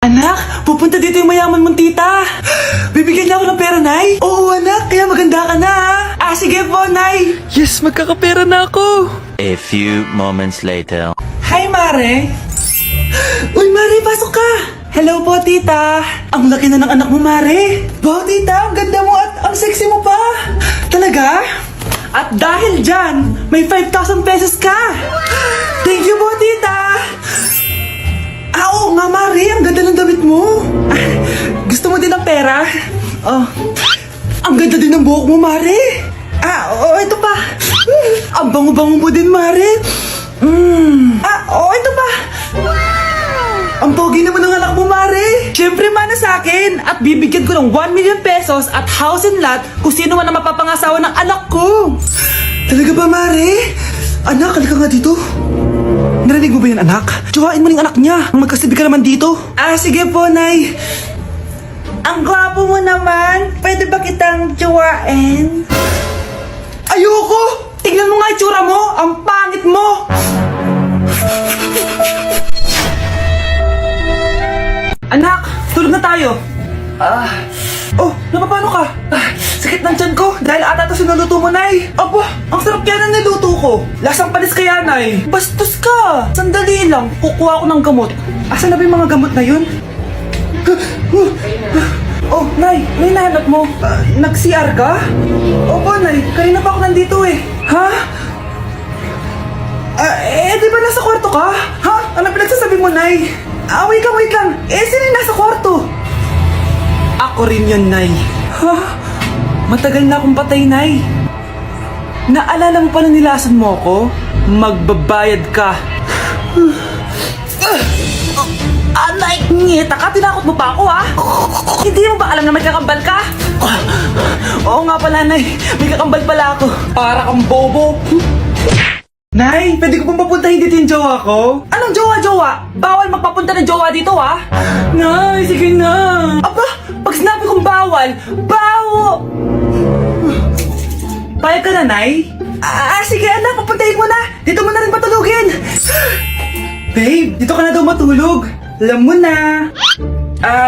Anak, pupunta dito yung mayaman mong tita. Bibigyan niya ako ng pera, Nay. Oo, anak, kaya maganda ka na. Sige po, Nay. Yes, magkakapera na ako. A few moments later. Hi, Mare. Uy, Mare, pasok ka. Hello po, tita. Ang laki na ng anak mo, Mare. Wow, tita, ang ganda mo at ang sexy mo pa. Talaga? At dahil dyan, may 5,000 pesos ka. Thank you po, tita. Oo nga, Mare, ang ganda ng damit mo. Gusto mo din ng pera? Oh, ang ganda din ng buhok mo, Mare. Oo, ito pa. Ang bango-bango mo din, Mare. Ito pa. Ang pogi naman ng anak mo, Mare. Siyempre, mana sa akin. At bibigyan ko ng 1 million pesos at house and lot kung sino man ang mapapangasawa ng anak ko. Talaga ba, Mare? Anak, halika nga dito. Narinig mo ba yan, anak? Tsuhain mo ng anak niya. Ang magkasibi ka naman dito. Sige po, Nay. Ang gwapo mo naman. Pwede ba kitang tsuhain? Ayoko! Tingnan mo nga itsura mo. Ang pangit mo. Anak, tulog na tayo. Napapano ka? Sakit ng tiyan ko dahil ata ito sinuluto mo, Nay. Aba, ang sarap kaya ng niluto ko. Lasang panis kaya, Nay. Bastos ka. Sandali lang, kukuha ko ng gamot. Asan na ba yung mga gamot na yun? Nay, may nahanap mo. Nag-CR ka? Opo, Nay. Kanina pa ako nandito eh. Ha? Di ba nasa kwarto ka? Ha? Ano pinagsasabi mo, Nay? Wait lang. Sino yung nasa kwarto? Ako rin yun, Nay. Ha? Matagal na akong patay, Nay. Naalala mo pa na nilasan mo ako? Magbabayad ka. Nay, ngita ka, tinakot mo pa ako, ha? Hindi mo ba alam na may kakambal ka? Oo nga pala, Nay. May kakambal pala ako. Para kang bobo. Nay, pwede ko pong papuntahin dito yung jowa ko? Anong jowa? Bawal magpapunta ng jowa dito, ha? Nay, sige na. Aba, pag sinabi kong bawal, Payag ka na, Nay? Sige anak, papuntahin mo na. Dito mo na rin patulugin. Babe, dito ka na daw matulog. Alam mo na.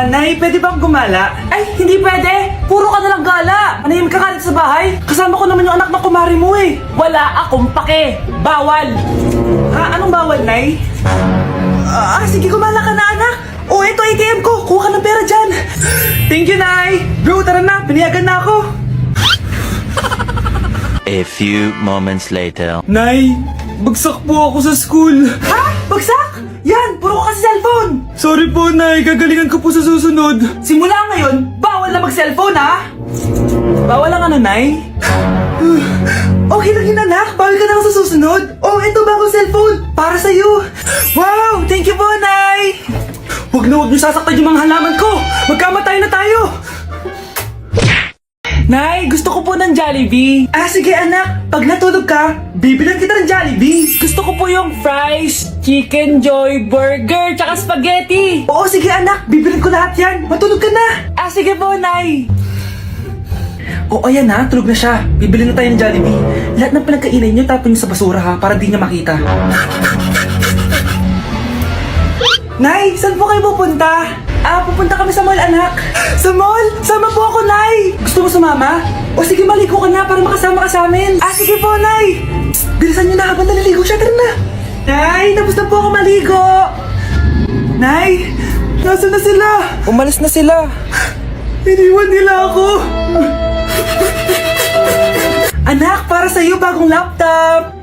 Nay, pwede bang gumala? Ay, hindi pwede. Puro ka na lang gala. Manahimik ka ka dito sa bahay. Kasama ko naman yung anak ng kumari mo eh. Wala akong pake. Bawal. Anong bawal, Nay? Sige, gumala ka na, anak. Ito ATM ko. Kuha ka ng pera dyan. Thank you, Nay. Bro, tara na. Pinayagan na ako. A few moments later. Nay, bagsak po ako sa school. Ha? Bagsak? Yan, puro ka kasi cellphone. Sorry po, Nay. Gagalingan ko po sa susunod. Simula ngayon, bawal na mag-cellphone, ha? Bawal lang ano, Nay? Okay lang yun, anak. Bawal ka na sa susunod. Ito bagong cellphone. Para sa'yo. Wow, thank you po, Nay. Huwag niyo sasaktan yung mga halaman ko. Magkamatay na tayo. Nay, gusto ko po ng Jollibee. Sige anak, pag natulog ka, bibilan kita ng Jollibee. Gusto ko po yung fries, chicken joy, burger, tsaka spaghetti. Oo, sige anak, bibilan ko lahat yan. Matulog ka na. Sige po, Nay. Ayan na, tulog na siya. Bibilin na tayo ng Jollibee. Lahat ng pinagkainan niyo, tapon niyo sa basura ha, para di niya makita. Nay, saan po kayo pupunta? Pupunta kami sa mall, anak. Sa mall? Sama po ako, Nay. Gusto mo sumama? Sige, maligo ka na para makasama ka sa amin. Sige po, Nay. Psst, bilisan niyo na habang naliligo siya. Tara na. Nay, tapos na po ako maligo. Nay, nasaan na sila? Umalis na sila. Iniwan nila ako. Anak, para sa'yo bagong laptop.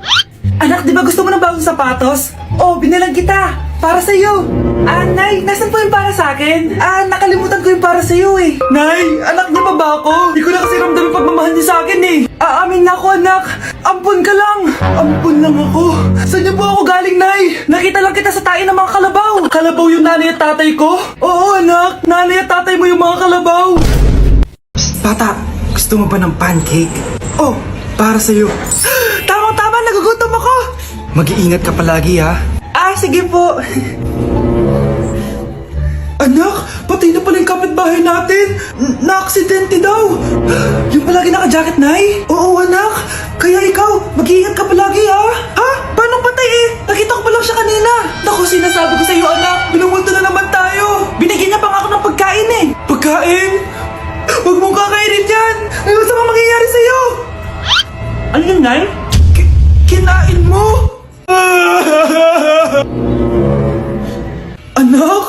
Anak, di ba gusto mo ng bagong sapatos? Binalang kita. Para sa'yo. Nay, nasan po yung para sa akin? Nakalimutan ko yung para sa'yo eh. Nay, anak niya pa ba ako? Di ko na kasi ramdam yung pagmamahal niya sa akin eh. Amin na ako, anak. Ampun ka lang. Ampun lang ako. Saan niyo po ako galing, Nay? Nakita lang kita sa tayo ng mga kalabaw. Kalabaw yung nanay at tatay ko? Oo, anak. Nanay at tatay mo yung mga kalabaw. Psst, bata. Gusto mo ba ng pancake? Para sa'yo. Tama, nagugutom ako. Mag-iingat ka palagi, ha? Sige po. Anak, patay na pala yung kapitbahay bahay natin. Na-aksidente daw. Yung palagi naka-jacket, Nay? Oo, anak. Kaya ikaw, mag-iingat ka palagi, ha? Ha? Paano patay eh? Nakita ko pa lang siya kanina. Naku, sinasabi ko sa iyo, anak. Binumulto na naman tayo. Binigyan niya pa nga ako ng pagkain eh. Pagkain? Huwag mong kakainin yan. May masama mangyayari sa'yo. Ano yun, Nay? Kinain mo? Anak?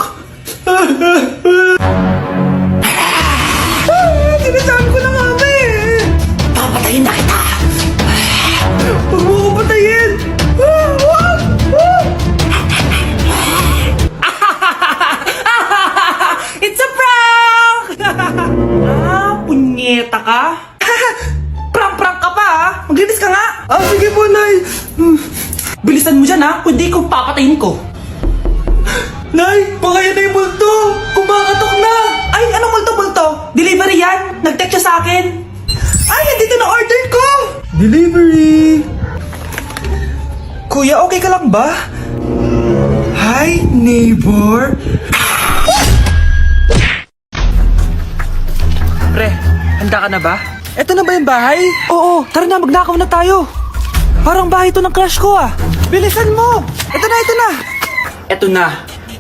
Sinasabi ko na nga, eh. Papatayin na kita. Huwag mo ko patayin. It's a prank! Punyeta ka? Prank-prank ka pa, ha? Maglinis ka nga. Sige po, Nay. Bilisan mo dyan, ha? Kundi ko papatayin ko. Nay, pakayan na yung multo! Kumakatok na! Ay, anong multo-multo? Delivery yan! Nag-text siya sa akin! Ay, nandito na order ko! Delivery! Kuya, okay ka lang ba? Hi, neighbor! Pre, handa ka na ba? Eto na ba yung bahay? Oo, tara na, magnakaw na tayo! Parang bahay to ng crush ko ah! Bilisan mo! Eto na, eto na! Eto na!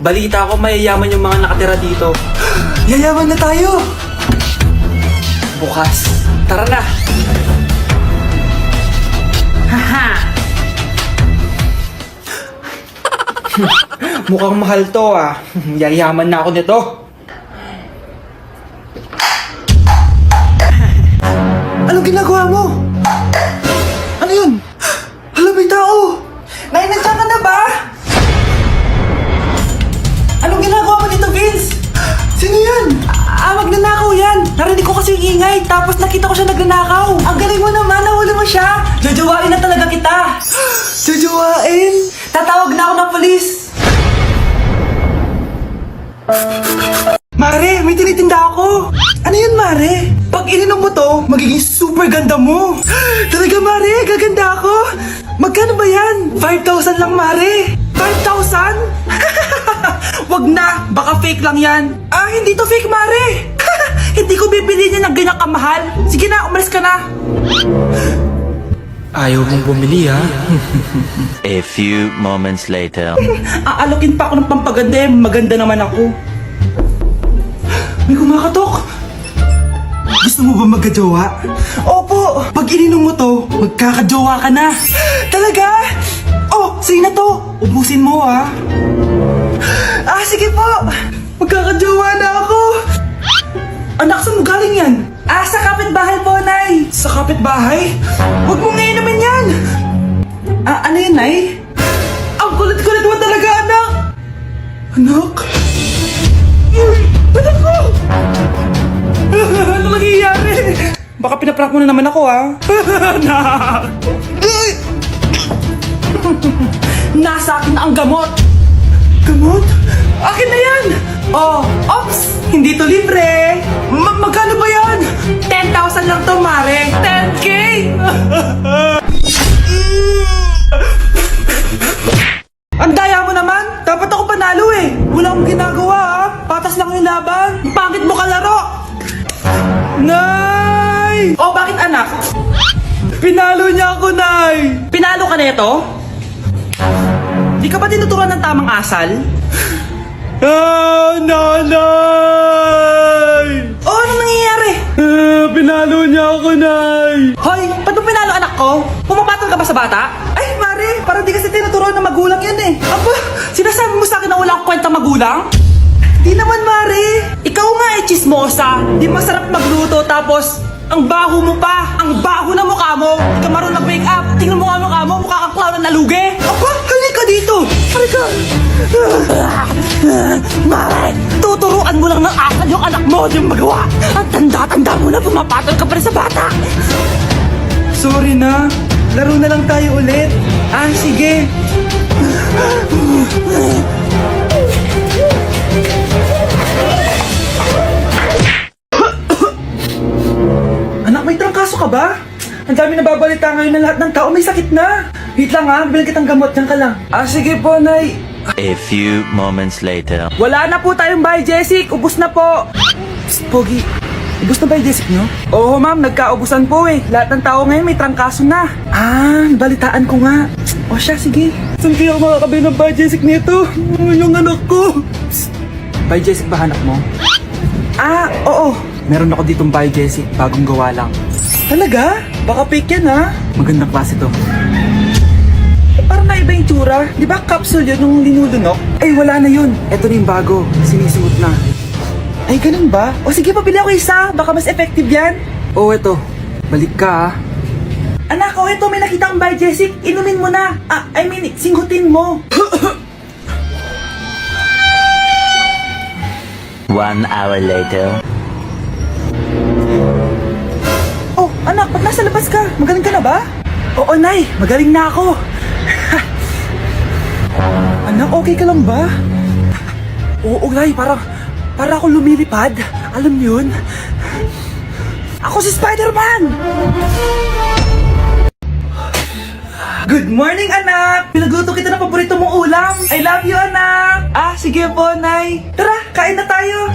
Balita ko mayayaman yung mga nakatira dito. Yayaman na tayo! Bukas. Tara na! Haha! Mukhang mahal to ah. Yayaman na ako nito. Anong ginagawa mo? Ano yun? Hala, may tao! Nay, nandiyan ka na ba? Anong ginagawa mo dito, Vince? Sino yan? Magnanakaw yan. Narinig ko kasi yung ingay, tapos nakita ko siya nagnanakaw. Ang galing mo naman, nahuli mo siya. Jajawain na talaga kita. Jajawain? Tatawag na ako ng polis. Mare, may tinitinda ako. Ano yun, Mare? Pag ininom mo to, magiging super ganda mo. Talaga, Mare, gaganda ako. Magkano ba yan? 5,000 lang, Mare. 5,000? Wag na, baka fake lang yan. Hindi to fake, Mare. Hindi ko bibili niya ng ganyang kamahal. Sige na, umalis ka na. Ayaw mong bumili, ha? A few moments later. Aalokin pa ako ng pampaganda eh. Maganda naman ako. May kumakatok. Gusto mo ba magkajowa? Opo! Pag ininom mo to, magkakajowa ka na. Talaga? Oh, sa'yo na to. Ubusin mo, ha? Sige po. Magkakajowa na ako. Anak, saan mo galing yan? Sa kapitbahay po, Nay. Sa kapitbahay? Huwag mong iinumin yan. Ano yun, Nay? Ang kulit-kulit mo talaga, anak. Anak? Anak ko! Ano nangyayari? Baka pinaprank mo na naman ako, ha? Anak! Nasa akin ang gamot! Gamot? Akin na yan! Ops! Hindi to libre! Magkano ba yan? 10,000 lang to, Mare! 10K! Ang daya mo naman! Dapat ako panalo eh! Wala akong ginagawa, ha? Patas lang yung laban! Pangit mo kalaro! Nay! Bakit, anak? Pinalo niya ako, Nay! Pinalo ka nito? Di ka ba tinuturuan ng tamang asal? Nanay! Ano nangyayari? Pinalo niya ako, Nay! Hoy, ba't mo pinalo anak ko? Pumapatol ka ba sa bata? Ay, Mare, parang di kasi tinuturuan ng magulang yan eh. Aba, sinasabi mo sa akin na wala akong kwenta magulang? Di naman, Mare. Ikaw nga eh, chismosa. Di masarap magluto tapos ang baho mo pa. Ang baho na mukha mo. Di ka marunong mag-wake up. Tingnan mo nga mukha mo. Mukha kang clown na nalugi. Aba, halika dito. Halika. Mare, tuturuan mo lang ng asal yung anak mo. Di mo magawa. Ang tanda-tanda mo na pumapatol ka pa rin sa bata. Sorry na. Laro na lang tayo ulit. Sige. Anak, may trangkaso ka ba? Ang dami nababalita ngayon na lahat ng tao may sakit na. Wait lang ha, bilang kitang gamot, dyan ka lang. Sige po, Nay. A few moments later. Wala na po tayong bahay, Jessic. Ubus na po. Pogi, ubos na ba yung Jessic nyo? Oo ma'am, nagkaubusan po eh. Lahat ng tao ngayon may trangkaso na. Balitaan ko nga. O siya, sige. Saan kaya ako makakabili ng Biojessic nito? Yung anak ko. Psst. Biojessic ba hanap mo? Oo. Meron ako ditong Biojessic, bagong gawa lang. Talaga? Baka fake yan ha? Magandang klase to. Parang naiba yung tsura. Di ba capsule yun nung linulunok? Ay, wala na yun. Eto na yung bago. Sinisuot na. Ay, ganun ba? O sige, pabili ako isa. Baka mas effective yan. Eto. Balik ka ha. Anak, eto may nakita akong Biojessic. Inumin mo na. Singhutin mo. 1 hour later. Oh, anak, ba't nasa labas ka? Magaling ka na ba? Oo, Nay. Magaling na ako. Anak, okay ka lang ba? Oo, Nay. Para ako lumilipad. Alam niyo yun? Ako si Spider-Man! Good morning, anak! Pinagluto kita ng paborito mong ulam. I love you, anak! Sige po, Nay. Tara, kain na tayo.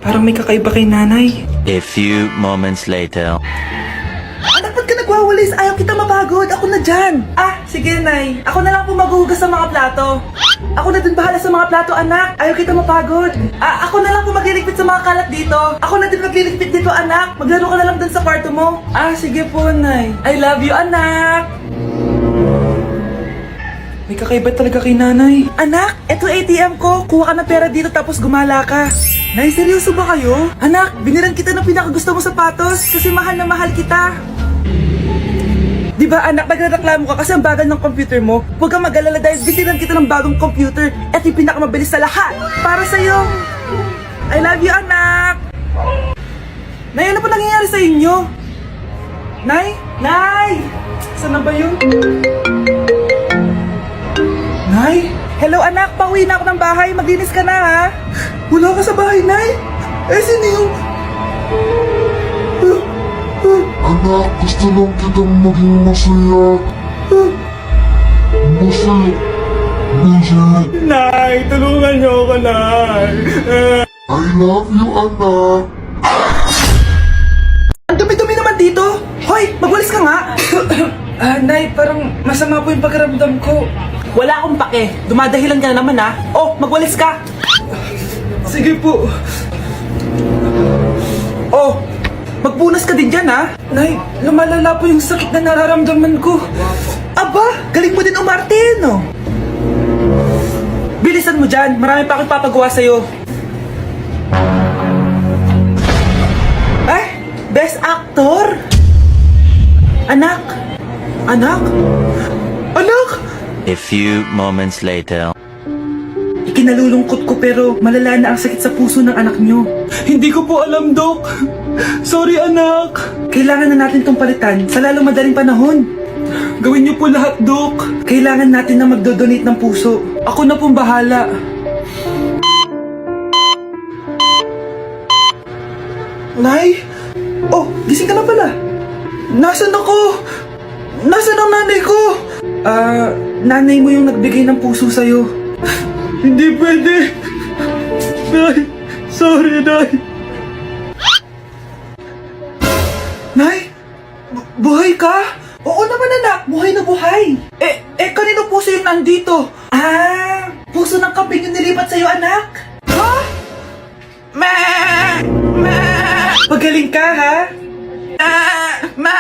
Parang may kakaiba kay nanay. A few moments later. Anak, ba't ka nagwawalis? Ayaw kita mapagod. Ako na dyan. Sige, Nay. Ako na lang po maghuhugas sa mga plato. Ako na din bahala sa mga plato, anak. Ayaw kita mapagod. Ako na lang po magliligpit sa mga kalat dito. Ako na din magliligpit dito, anak. Maglaro ka na lang dun sa kwarto mo. Sige po, Nay. I love you, anak. May kakaiba talaga kay nanay. Anak, eto ATM ko. Kuha ka ng pera dito tapos gumala ka. Nay, seryoso ba kayo? Anak, binilan kita ng pinakagusto mo sapatos kasi mahal na mahal kita. Di ba anak, nagreklamo ka kasi ang bagal ng computer mo? Huwag kang mag-alala dahil binilan kita ng bagong computer at yung pinakamabilis sa lahat. Para sa'yo. I love you, anak. Nay, ano pa nangyayari sa inyo? Nay? Nay! Saan na ba yun? Nay? Hello anak, pauwi na ako ng bahay. Maglinis ka na ha. Wala ka sa bahay, Nay? Sino yung... Anak, gusto lang kitang maging masaya. Masaya. Nay, tulungan niyo ako, Nay. I love you, anak. Ang dumi-dumi naman dito. Hoy, magwalis ka nga. Nay, parang masama po yung pakiramdam ko. Wala akong pake. Dumadahilan ka na naman ha. Magwalis ka. Sige po. Magpunas ka din dyan ha. Nay, lumalala po yung sakit na nararamdaman ko. Aba, galing mo din umarte no? Bilisan mo dyan. Marami pa akong papagawa sa'yo. Best actor? Anak? Anak? Anak? A few moments later. Ikinalulungkot ko pero malala na ang sakit sa puso ng anak nyo. Hindi ko po alam, Dok. Sorry, anak. Kailangan na natin tong palitan sa lalong madaling panahon. Gawin niyo po lahat, Dok. Kailangan natin na magdodonate ng puso. Ako na pong bahala. Nay? Gising ka na pala. Nasaan ako? Nasaan ang nanay ko? Nanay mo yung nagbigay ng puso sa'yo. Hindi pwede. Nay, sorry, Nay. Nay? Buhay ka? Oo naman, anak. Buhay na buhay. Kanino puso yung nandito? Puso ng kambing yung nilipat sa'yo, anak. Ha? Pagaling ka, ha? Ma!